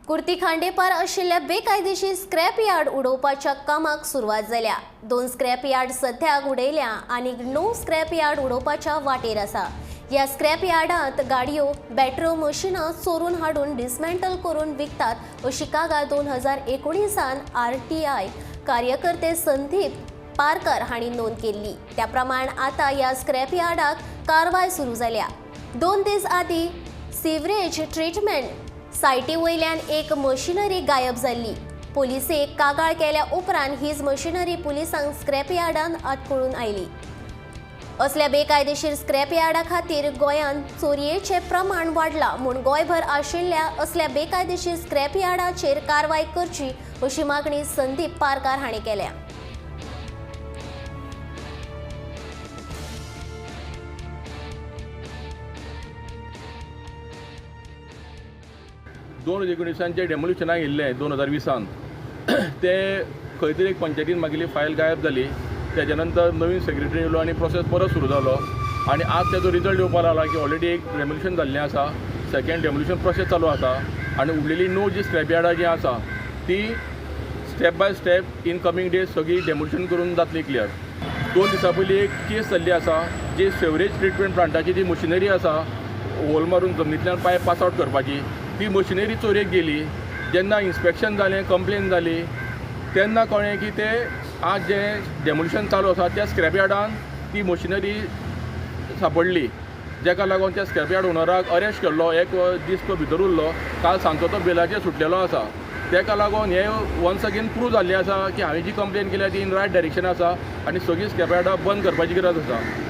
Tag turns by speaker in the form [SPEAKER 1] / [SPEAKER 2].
[SPEAKER 1] कुर्ती खांडेपार आशिल्ल्या बेकायदेशीर scrap yard उडोवपाच्या कामाक सुरवात जाल्या। 2 स्क्रॅप यार्ड सध्याक उडयल्या आनी 9 स्क्रॅप यार्ड उडोवपाच्या वाटेर आसा। ह्या स्क्रॅप यार्डांत गाडयो, बॅटऱ्यो, मशिनां चोरून हाडून डिसमेंटल करून विकतात अशी कागाळ 2019 RTI कार्यकर्ते संदीप पारकर हांणी नोंद केल्ली। त्या प्रमाण आता ह्या स्क्रॅप यार्डाक कारवाय सुरू जाल्या। 2 दीस आदीं सीवरेज ट्रीटमेंट सायटी वयल्यान एक मशिनरी गायब जाल्ली। पुलिसेक कागाळ केल्या उपरांत हीच मशिनरी पुलिसांक स्क्रॅप यार्डांत आडखळून आयली। असल्या बेकायदेशीर स्क्रॅप यार्डा खातीर गोंयांत चोरयेचें प्रमाण वाडलां म्हूण गोंयभर आशिल्ल्या असल्या बेकायदेशीर स्क्रॅप यार्डाचेर कारवाय करची अशी मागणी संदीप पारकार हांणी केल्या।
[SPEAKER 2] 2019 डेमोल्युशनाक येयल्ले 2020 ते खंय तरी एक पंचायतीन मागिल्ली फायल गायब जाली। तेच्या नंतर नवीन सेक्रेटरी येयलो आनी प्रोसेस परत सुरू जालो आनी आज तेजो रिजल्ट येवपाक लागला की ऑलरेडी एक डेमोल्युशन जाल्लें आसा, सेकंड डेमोल्युशन प्रोसेस चालू आसा आनी उरलेली 9 जी स्क्रॅप यार्डां जी आसा ती step by step in coming days सगळी डेमोल्युशन करून जातली क्लियर। 2 दिसां पयलीं एक केस जाल्ली आसा जी सेवरेज ट्रीटमेंट प्लांटाची जी मशिनरी आसा होल मारून जमनींतल्यान पायप पास आवट करपाची ती मशिनरी चोरयेक गेली। जेन्ना इन्स्पेक्शन जालें, कंप्लेन जाली तेन्ना कळ्ळें की ते आज जे डेमोल्युशन चालू आसा त्या स्क्रॅप यार्डान ती मशिनरी सापडली, जेका लागून त्या स्क्रॅप यार्ड ओनराक अरेस्ट केल्लो। 1 दीस तो भितर उरलो, काल सांजचो तो बेलाचेर सुटलेलो आसा। तेका लागून हे वन्स अगेन प्रूव जाल्लें आसा की हांवें जी कंप्लेन केल्या ती इन रायट डायरेक्शन आसा आनी सगळीं स्क्रॅप यार्डां बंद करपाची गरज आसा।